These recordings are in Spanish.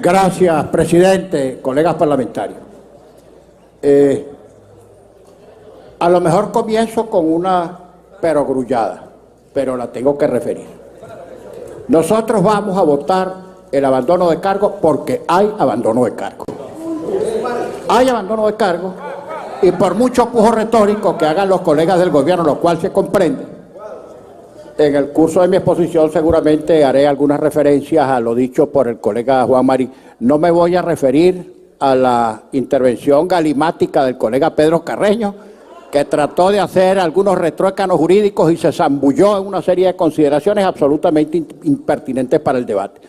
Gracias, presidente, colegas parlamentarios. A lo mejor comienzo con una perogrullada, pero la tengo que referir. Nosotros vamos a votar el abandono de cargo porque hay abandono de cargo. Hay abandono de cargo y por mucho pujo retórico que hagan los colegas del gobierno, lo cual se comprende, en el curso de mi exposición seguramente haré algunas referencias a lo dicho por el colega Juan Marín. No me voy a referir a la intervención galimática del colega Pedro Carreño, que trató de hacer algunos retruécanos jurídicos y se zambulló en una serie de consideraciones absolutamente impertinentes para el debate.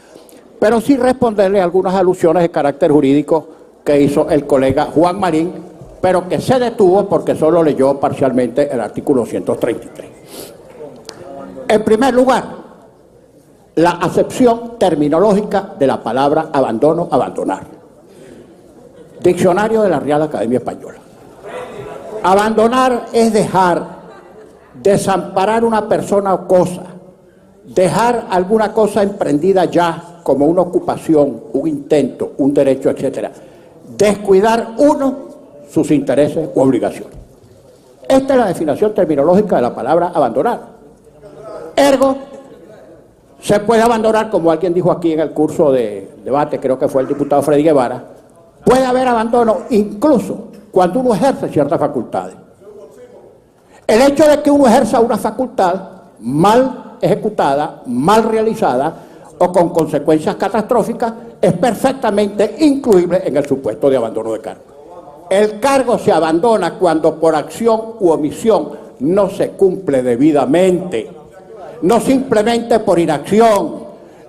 Pero sí responderle a algunas alusiones de carácter jurídico que hizo el colega Juan Marín, pero que se detuvo porque solo leyó parcialmente el artículo 133. En primer lugar, la acepción terminológica de la palabra abandono, abandonar. Diccionario de la Real Academia Española. Abandonar es dejar, desamparar una persona o cosa, dejar alguna cosa emprendida ya como una ocupación, un intento, un derecho, etc. Descuidar uno sus intereses u obligaciones. Esta es la definición terminológica de la palabra abandonar. Ergo, se puede abandonar, como alguien dijo aquí en el curso de debate, creo que fue el diputado Freddy Guevara, puede haber abandono incluso cuando uno ejerce ciertas facultades. El hecho de que uno ejerza una facultad mal ejecutada, mal realizada o con consecuencias catastróficas es perfectamente incluible en el supuesto de abandono de cargo. El cargo se abandona cuando por acción u omisión no se cumple debidamente. No simplemente por inacción,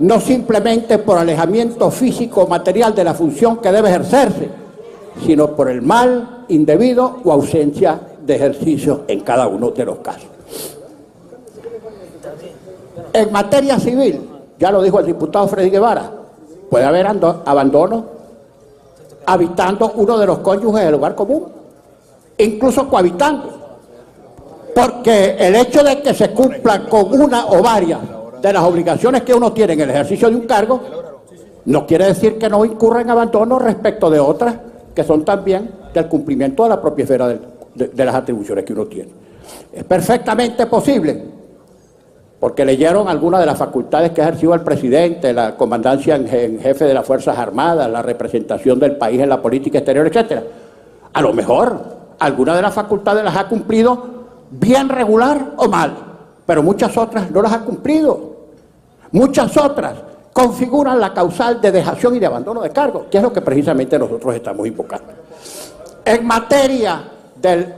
no simplemente por alejamiento físico o material de la función que debe ejercerse, sino por el mal, indebido o ausencia de ejercicio en cada uno de los casos. En materia civil, ya lo dijo el diputado Freddy Guevara, puede haber abandono habitando uno de los cónyuges del hogar común, incluso cohabitando. Porque el hecho de que se cumplan con una o varias de las obligaciones que uno tiene en el ejercicio de un cargo, no quiere decir que no incurra en abandono respecto de otras que son también del cumplimiento de la propia esfera de las atribuciones que uno tiene. Es perfectamente posible, porque leyeron algunas de las facultades que ha ejercido el presidente, la comandancia en jefe de las Fuerzas Armadas, la representación del país en la política exterior, etc. A lo mejor algunas de las facultades las ha cumplido bien regular o mal, pero muchas otras no las ha cumplido. Muchas otras configuran la causal de dejación y de abandono de cargo, que es lo que precisamente nosotros estamos invocando. En materia del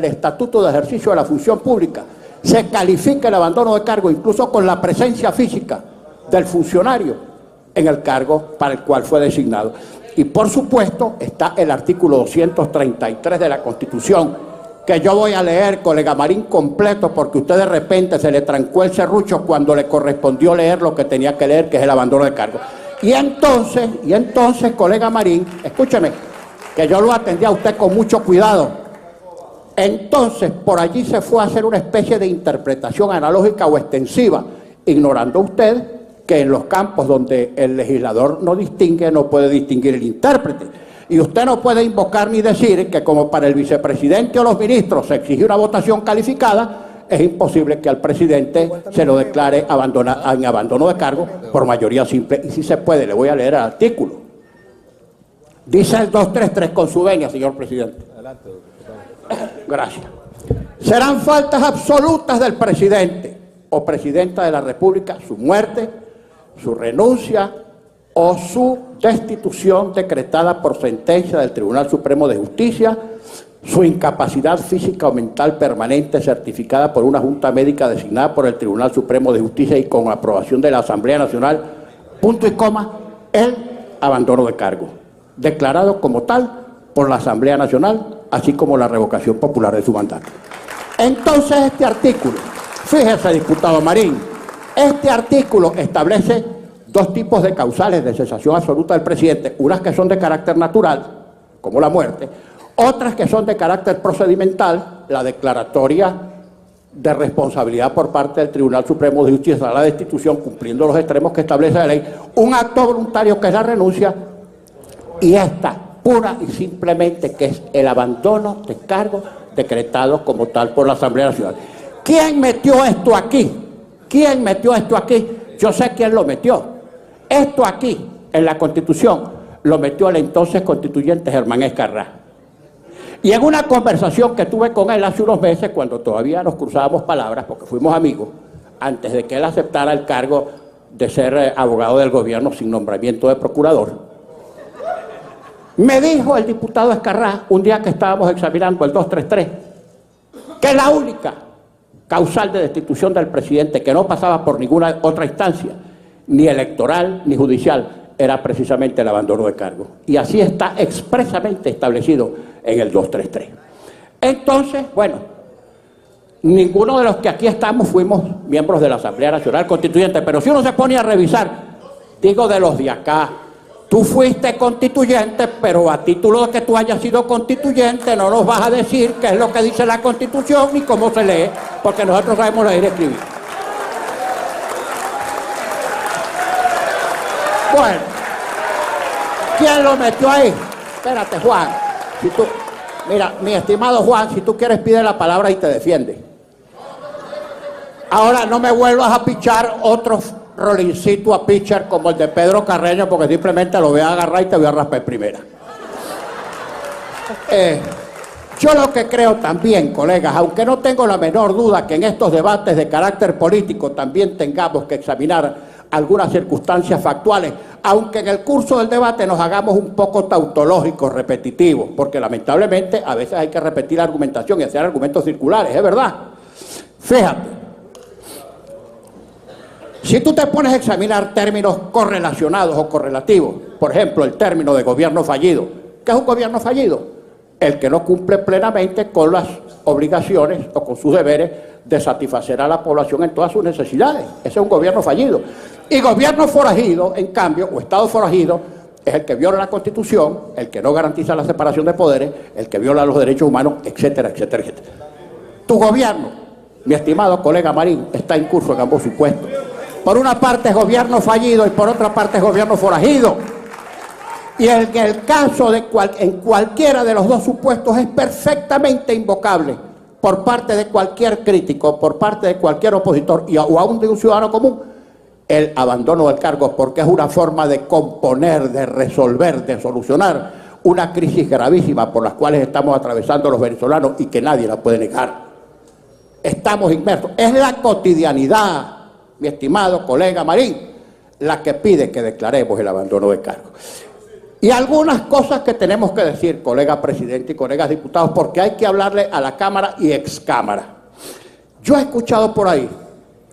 Estatuto de Ejercicio de la Función Pública, se califica el abandono de cargo incluso con la presencia física del funcionario en el cargo para el cual fue designado. Y por supuesto está el artículo 233 de la Constitución, que yo voy a leer, colega Marín, completo, porque usted de repente se le trancó el serrucho cuando le correspondió leer lo que tenía que leer, que es el abandono de cargo. Y entonces, colega Marín, escúcheme, que yo lo atendí a usted con mucho cuidado. Entonces, por allí se fue a hacer una especie de interpretación analógica o extensiva, ignorando usted que en los campos donde el legislador no distingue, no puede distinguir el intérprete. Y usted no puede invocar ni decir que como para el vicepresidente o los ministros se exige una votación calificada, es imposible que al presidente se lo declare en abandono de cargo por mayoría simple. Y si se puede, le voy a leer el artículo. Dice el 233 con su venia, señor presidente. Gracias. Serán faltas absolutas del presidente o presidenta de la República su muerte, su renuncia o su destitución decretada por sentencia del Tribunal Supremo de Justicia, su incapacidad física o mental permanente certificada por una junta médica designada por el Tribunal Supremo de Justicia y con aprobación de la Asamblea Nacional, punto y coma, el abandono de cargo, declarado como tal por la Asamblea Nacional, así como la revocación popular de su mandato. Entonces este artículo, fíjese, diputado Marín, este artículo establece dos tipos de causales de cesación absoluta del presidente, unas que son de carácter natural, como la muerte, otras que son de carácter procedimental, la declaratoria de responsabilidad por parte del Tribunal Supremo de Justicia a la destitución, cumpliendo los extremos que establece la ley, un acto voluntario que es la renuncia, y esta pura y simplemente que es el abandono de cargo decretado como tal por la Asamblea Nacional. ¿Quién metió esto aquí? ¿Quién metió esto aquí? Yo sé quién lo metió. Esto aquí, en la Constitución, lo metió el entonces constituyente Germán Escarrá. Y en una conversación que tuve con él hace unos meses, cuando todavía nos cruzábamos palabras, porque fuimos amigos, antes de que él aceptara el cargo de ser abogado del gobierno sin nombramiento de procurador, me dijo el diputado Escarrá, un día que estábamos examinando el 233, que la única causal de destitución del presidente, que no pasaba por ninguna otra instancia, ni electoral ni judicial, era precisamente el abandono de cargo. Y así está expresamente establecido en el 233. Entonces, bueno, ninguno de los que aquí estamos fuimos miembros de la Asamblea Nacional Constituyente, pero si uno se pone a revisar, digo de los de acá, tú fuiste constituyente, pero a título de que tú hayas sido constituyente no nos vas a decir qué es lo que dice la Constitución ni cómo se lee, porque nosotros sabemos leer y escribir. Bueno, ¿quién lo metió ahí? Espérate, Juan. Si tú, mira, mi estimado Juan, si tú quieres pide la palabra y te defiende. Ahora no me vuelvas a pichar otro rolincito a pitcher como el de Pedro Carreño, porque simplemente lo voy a agarrar y te voy a raspar primera. Yo lo que creo también, colegas, aunque no tengo la menor duda que en estos debates de carácter político también tengamos que examinar algunas circunstancias factuales, aunque en el curso del debate nos hagamos un poco tautológicos, repetitivos, porque lamentablemente a veces hay que repetir argumentación y hacer argumentos circulares, es verdad. Fíjate, si tú te pones a examinar términos correlacionados o correlativos, por ejemplo, el término de gobierno fallido, ¿qué es un gobierno fallido? El que no cumple plenamente con las obligaciones o con sus deberes de satisfacer a la población en todas sus necesidades. Ese es un gobierno fallido. Y gobierno forajido, en cambio, o Estado forajido, es el que viola la Constitución, el que no garantiza la separación de poderes, el que viola los derechos humanos, etcétera, etcétera, etcétera. Tu gobierno, mi estimado colega Marín, está en curso en ambos supuestos. Por una parte es gobierno fallido y por otra parte es gobierno forajido. Y en el caso de en cualquiera de los dos supuestos es perfectamente invocable por parte de cualquier crítico, por parte de cualquier opositor o aún de un ciudadano común, el abandono del cargo, porque es una forma de componer, de resolver, de solucionar una crisis gravísima por las cuales estamos atravesando los venezolanos y que nadie la puede negar. Estamos inmersos. Es la cotidianidad, mi estimado colega Marín, la que pide que declaremos el abandono de cargo. Y algunas cosas que tenemos que decir, colega presidente y colegas diputados, porque hay que hablarle a la Cámara y excámara. Yo he escuchado por ahí,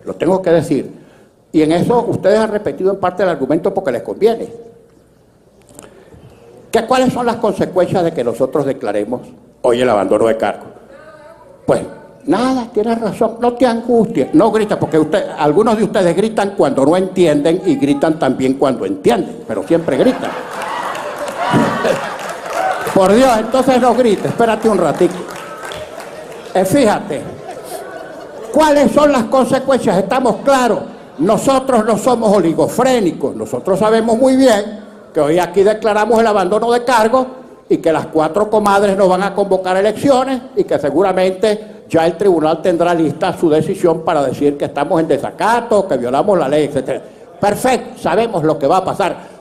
lo tengo que decir, y en eso ustedes han repetido en parte el argumento porque les conviene, que cuáles son las consecuencias de que nosotros declaremos hoy el abandono de cargo. Pues nada, tienes razón, no te angusties, no grites, porque algunos de ustedes gritan cuando no entienden y gritan también cuando entienden, pero siempre gritan. Por Dios, entonces no grites, espérate un ratito. Fíjate, ¿cuáles son las consecuencias? Estamos claros, nosotros no somos oligofrénicos, nosotros sabemos muy bien que hoy aquí declaramos el abandono de cargo y que las 4 comadres nos van a convocar elecciones y que seguramente ya el tribunal tendrá lista su decisión para decir que estamos en desacato, que violamos la ley, etc. Perfecto, sabemos lo que va a pasar.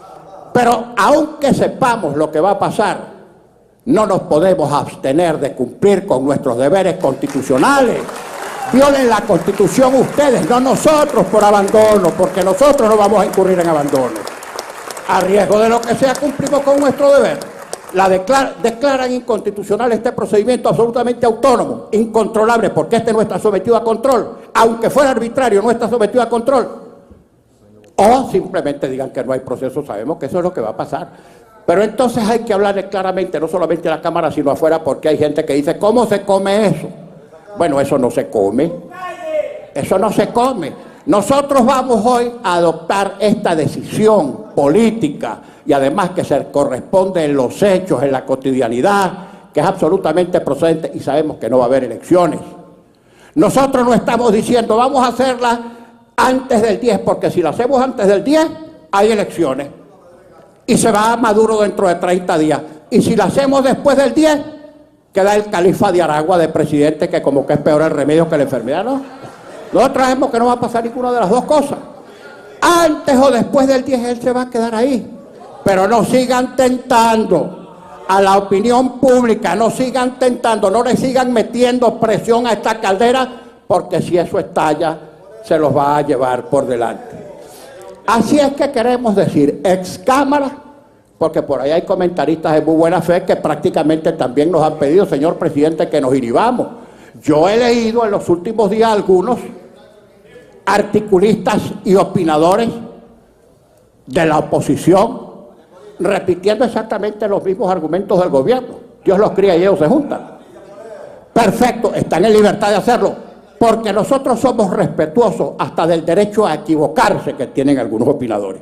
Pero aunque sepamos lo que va a pasar, no nos podemos abstener de cumplir con nuestros deberes constitucionales. Violen la Constitución ustedes, no nosotros por abandono, porque nosotros no vamos a incurrir en abandono. A riesgo de lo que sea, cumplimos con nuestro deber. Declaran inconstitucional este procedimiento absolutamente autónomo, incontrolable, porque este no está sometido a control. Aunque fuera arbitrario, no está sometido a control. O simplemente digan que no hay proceso, sabemos que eso es lo que va a pasar. Pero entonces hay que hablarle claramente, no solamente a la Cámara, sino afuera, porque hay gente que dice, ¿cómo se come eso? Bueno, eso no se come. Eso no se come. Nosotros vamos hoy a adoptar esta decisión política y además que se corresponde en los hechos, en la cotidianidad, que es absolutamente procedente y sabemos que no va a haber elecciones. Nosotros no estamos diciendo vamos a hacerla antes del 10, porque si la hacemos antes del 10, hay elecciones. Y se va a Maduro dentro de 30 días. Y si la hacemos después del 10, queda el califa de Aragua de presidente, que como que es peor el remedio que la enfermedad, ¿no? Nosotros sabemos que no va a pasar ninguna de las dos cosas. Antes o después del 10 él se va a quedar ahí. Pero no sigan tentando a la opinión pública, no sigan tentando, no le sigan metiendo presión a esta caldera, porque si eso estalla, se los va a llevar por delante. Así es que queremos decir, ex cámara, porque por ahí hay comentaristas de muy buena fe que prácticamente también nos han pedido, señor presidente, que nos inhibamos. Yo he leído en los últimos días algunos articulistas y opinadores de la oposición repitiendo exactamente los mismos argumentos del gobierno. Dios los cría y ellos se juntan. Perfecto, están en libertad de hacerlo, porque nosotros somos respetuosos hasta del derecho a equivocarse que tienen algunos opinadores.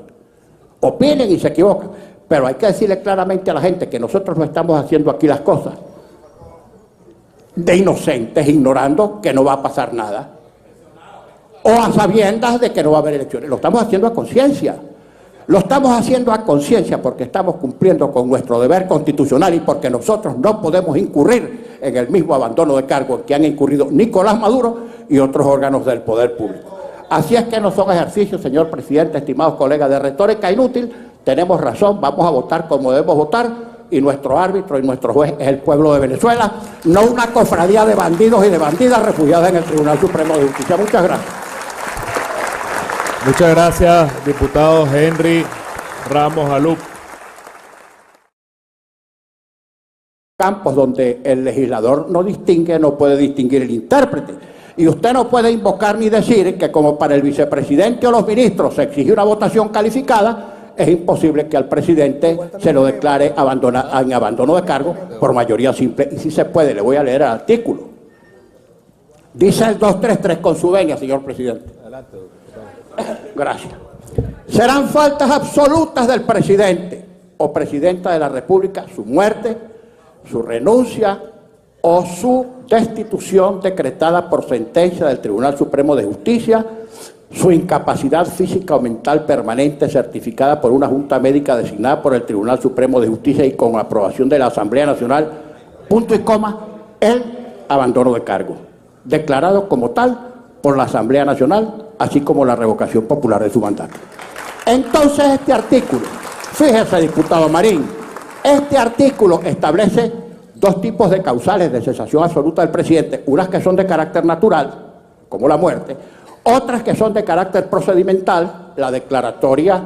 Opinen y se equivocan, pero hay que decirle claramente a la gente que nosotros no estamos haciendo aquí las cosas de inocentes, ignorando que no va a pasar nada, o a sabiendas de que no va a haber elecciones. Lo estamos haciendo a conciencia. Lo estamos haciendo a conciencia porque estamos cumpliendo con nuestro deber constitucional y porque nosotros no podemos incurrir en el mismo abandono de cargo en que han incurrido Nicolás Maduro y otros órganos del poder público. Así es que no son ejercicios, señor presidente, estimados colegas, de retórica inútil. Tenemos razón, vamos a votar como debemos votar y nuestro árbitro y nuestro juez es el pueblo de Venezuela, no una cofradía de bandidos y de bandidas refugiadas en el Tribunal Supremo de Justicia. Muchas gracias. Muchas gracias, diputado Henry Ramos Alup. Campos donde el legislador no distingue, no puede distinguir el intérprete. Y usted no puede invocar ni decir que como para el vicepresidente o los ministros se exige una votación calificada, es imposible que al presidente se lo declare en abandono de cargo por mayoría simple. Y si se puede, le voy a leer el artículo. Dice el 233 con su venia, señor presidente. Gracias. Serán faltas absolutas del presidente o presidenta de la República su muerte, su renuncia o su destitución decretada por sentencia del Tribunal Supremo de Justicia, su incapacidad física o mental permanente certificada por una junta médica designada por el Tribunal Supremo de Justicia y con aprobación de la Asamblea Nacional, punto y coma, el abandono de cargo, declarado como tal por la Asamblea Nacional, así como la revocación popular de su mandato. Entonces este artículo, fíjese diputado Marín, este artículo establece dos tipos de causales de cesación absoluta del presidente, unas que son de carácter natural, como la muerte, otras que son de carácter procedimental, la declaratoria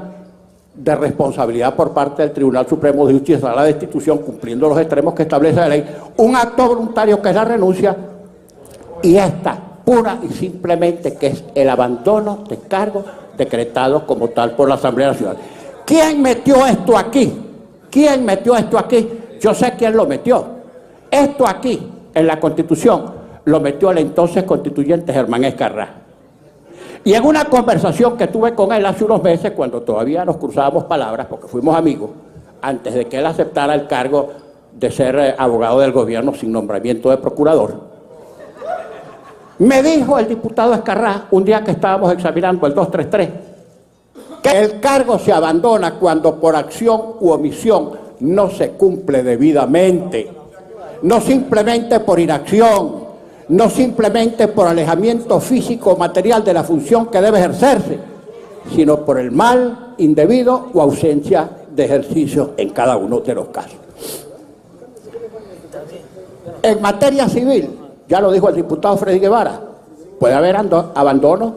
de responsabilidad por parte del Tribunal Supremo de Justicia a la destitución, cumpliendo los extremos que establece la ley, un acto voluntario que es la renuncia, y esta pura y simplemente que es el abandono de cargo decretado como tal por la Asamblea Nacional. ¿Quién metió esto aquí? ¿Quién metió esto aquí? Yo sé quién lo metió. Esto aquí, en la Constitución, lo metió el entonces constituyente Germán Escarrá. Y en una conversación que tuve con él hace unos meses, cuando todavía nos cruzábamos palabras, porque fuimos amigos, antes de que él aceptara el cargo de ser abogado del gobierno sin nombramiento de procurador, me dijo el diputado Escarrá, un día que estábamos examinando el 233, que el cargo se abandona cuando por acción u omisión no se cumple debidamente, no simplemente por inacción, no simplemente por alejamiento físico o material de la función que debe ejercerse, sino por el mal indebido o ausencia de ejercicio en cada uno de los casos. En materia civil, ya lo dijo el diputado Freddy Guevara, puede haber abandono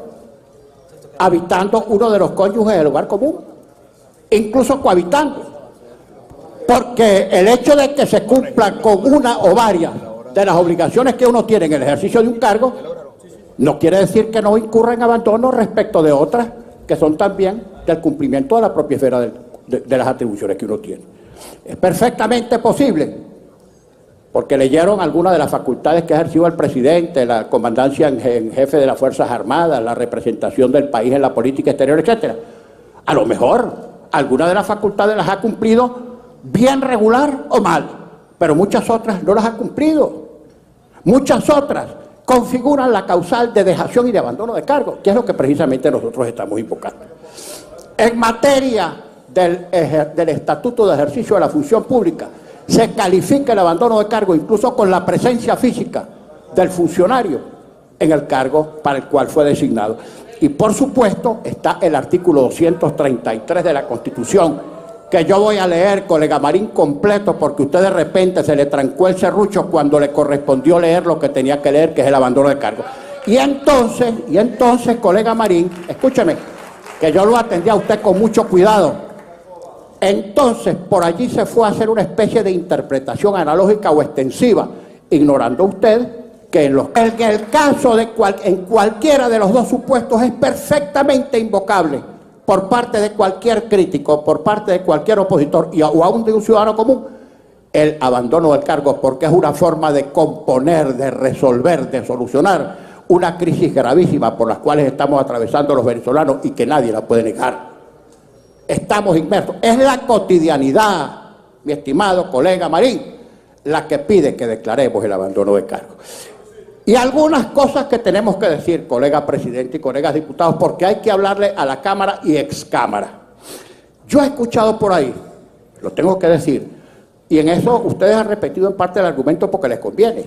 habitando uno de los cónyuges del hogar común, incluso cohabitando, porque el hecho de que se cumpla con una o varias de las obligaciones que uno tiene en el ejercicio de un cargo, no quiere decir que no incurra en abandono respecto de otras que son también del cumplimiento de la propia esfera de las atribuciones que uno tiene. Es perfectamente posible, porque leyeron algunas de las facultades que ha ejercido el presidente, la comandancia en jefe de las Fuerzas Armadas, la representación del país en la política exterior, etcétera. A lo mejor algunas de las facultades las ha cumplido bien regular o mal, pero muchas otras no las ha cumplido. Muchas otras configuran la causal de dejación y de abandono de cargo, que es lo que precisamente nosotros estamos invocando. En materia del Estatuto de Ejercicio de la Función Pública, se califica el abandono de cargo incluso con la presencia física del funcionario en el cargo para el cual fue designado. Y por supuesto está el artículo 233 de la Constitución, que yo voy a leer, colega Marín, completo, porque usted de repente se le trancó el serrucho cuando le correspondió leer lo que tenía que leer, que es el abandono de cargo. Y entonces, colega Marín, escúcheme, que yo lo atendí a usted con mucho cuidado. Entonces, por allí se fue a hacer una especie de interpretación analógica o extensiva, ignorando usted que en el caso de en cualquiera de los dos supuestos es perfectamente invocable por parte de cualquier crítico, por parte de cualquier opositor o aún de un ciudadano común, el abandono del cargo, porque es una forma de componer, de resolver, de solucionar una crisis gravísima por las cuales estamos atravesando los venezolanos y que nadie la puede negar. Estamos inmersos. Es la cotidianidad, mi estimado colega Marín, la que pide que declaremos el abandono de cargo. Y algunas cosas que tenemos que decir, colega presidente y colegas diputados, porque hay que hablarle a la Cámara y excámara. Yo he escuchado por ahí, lo tengo que decir, y en eso ustedes han repetido en parte el argumento porque les conviene,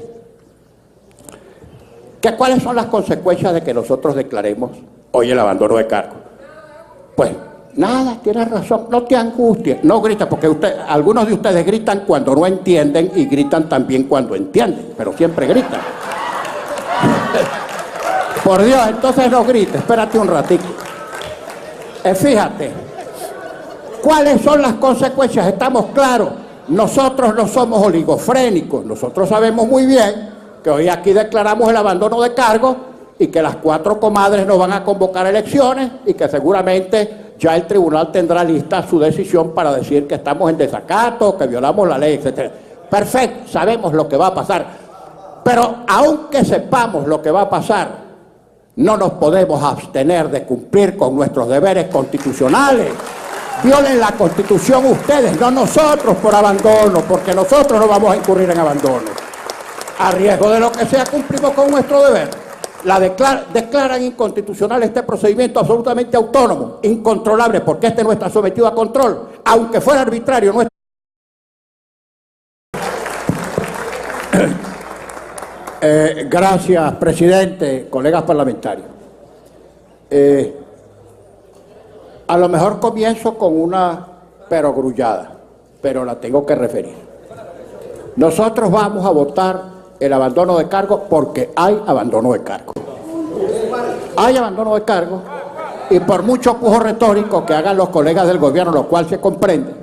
que cuáles son las consecuencias de que nosotros declaremos hoy el abandono de cargo. Pues nada, tienes razón, no te angusties, no grites, porque algunos de ustedes gritan cuando no entienden y gritan también cuando entienden, pero siempre gritan. Por Dios, entonces no grites, espérate un ratito. Fíjate, ¿cuáles son las consecuencias? Estamos claros, nosotros no somos oligofrénicos, nosotros sabemos muy bien que hoy aquí declaramos el abandono de cargo y que las 4 comadres nos van a convocar elecciones y que seguramente ya el tribunal tendrá lista su decisión para decir que estamos en desacato, que violamos la ley, etc. Perfecto, sabemos lo que va a pasar. Pero aunque sepamos lo que va a pasar, no nos podemos abstener de cumplir con nuestros deberes constitucionales. Violen la Constitución ustedes, no nosotros por abandono, porque nosotros no vamos a incurrir en abandono. A riesgo de lo que sea, cumplimos con nuestro deber. Declaran inconstitucional este procedimiento absolutamente autónomo, incontrolable, porque este no está sometido a control, aunque fuera arbitrario. No está... Gracias, presidente, colegas parlamentarios. A lo mejor comienzo con una perogrullada, pero la tengo que referir. Nosotros vamos a votar el abandono de cargo porque hay abandono de cargo. Hay abandono de cargo y por mucho pujo retórico que hagan los colegas del gobierno, lo cual se comprende,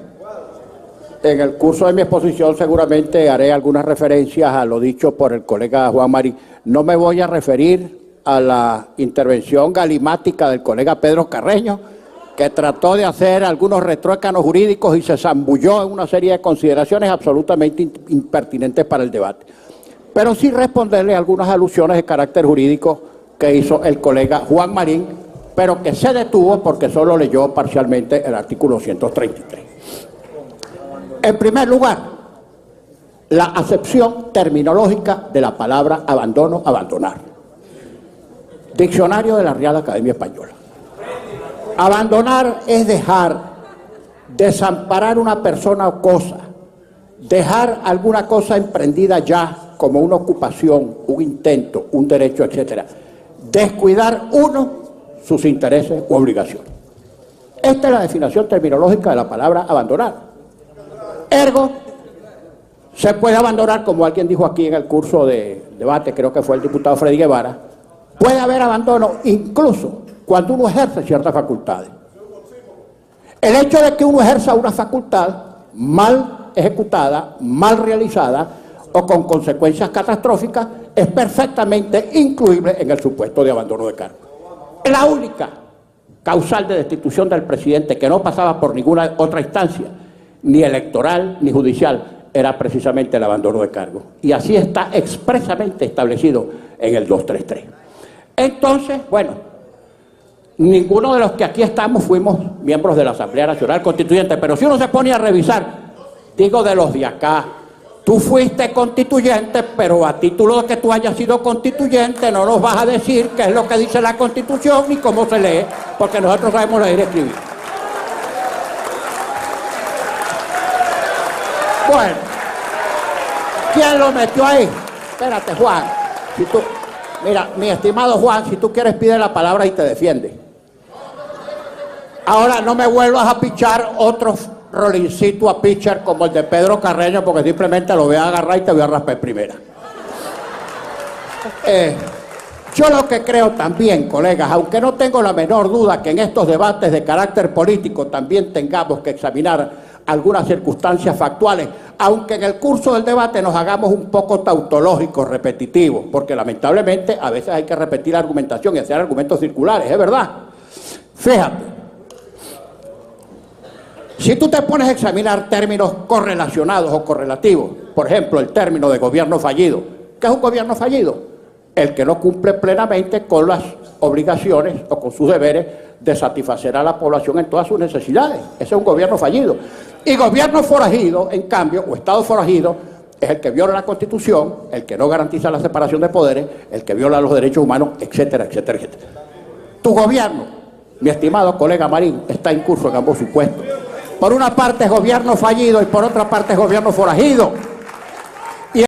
en el curso de mi exposición seguramente haré algunas referencias a lo dicho por el colega Juan Marín. No me voy a referir a la intervención galimática del colega Pedro Carreño, que trató de hacer algunos retruécanos jurídicos y se zambulló en una serie de consideraciones absolutamente impertinentes para el debate. Pero sí responderle a algunas alusiones de carácter jurídico que hizo el colega Juan Marín, pero que se detuvo porque solo leyó parcialmente el artículo 233. En primer lugar, la acepción terminológica de la palabra abandono, abandonar. Diccionario de la Real Academia Española. Abandonar es dejar, desamparar una persona o cosa, dejar alguna cosa emprendida ya como una ocupación, un intento, un derecho, etc. Descuidar uno sus intereses u obligaciones. Esta es la definición terminológica de la palabra abandonar. Ergo, se puede abandonar, como alguien dijo aquí en el curso de debate, creo que fue el diputado Freddy Guevara, puede haber abandono incluso cuando uno ejerce ciertas facultades. El hecho de que uno ejerza una facultad mal ejecutada, mal realizada o con consecuencias catastróficas es perfectamente incluible en el supuesto de abandono de cargo. La única causal de destitución del presidente que no pasaba por ninguna otra instancia, ni electoral ni judicial, era precisamente el abandono de cargo. Y así está expresamente establecido en el 233. Entonces, bueno, ninguno de los que aquí estamos fuimos miembros de la Asamblea Nacional Constituyente, pero si uno se pone a revisar, digo de los de acá, Tú fuiste constituyente, pero a título de que tú hayas sido constituyente no nos vas a decir qué es lo que dice la Constitución ni cómo se lee, porque nosotros sabemos leer y escribir. Bueno, ¿quién lo metió ahí? Espérate, Juan. Mira, mi estimado Juan, si tú quieres pide la palabra y te defiende. Ahora no me vuelvas a pichar otros rolincito a pitcher como el de Pedro Carreño, porque simplemente lo voy a agarrar y te voy a raspar en primera. Yo lo que creo también, colegas, aunque no tengo la menor duda que en estos debates de carácter político también tengamos que examinar algunas circunstancias factuales, aunque en el curso del debate nos hagamos un poco tautológicos, repetitivos, porque lamentablemente a veces hay que repetir la argumentación y hacer argumentos circulares, ¿es verdad? Fíjate. Si tú te pones a examinar términos correlacionados o correlativos, por ejemplo, el término de gobierno fallido, ¿qué es un gobierno fallido? El que no cumple plenamente con las obligaciones o con sus deberes de satisfacer a la población en todas sus necesidades. Ese es un gobierno fallido. Y gobierno forajido, en cambio, o Estado forajido, es el que viola la Constitución, el que no garantiza la separación de poderes, el que viola los derechos humanos, etcétera, etcétera, etcétera. Tu gobierno, mi estimado colega Marín, está en curso en ambos supuestos. Por una parte es gobierno fallido y por otra parte es gobierno forajido.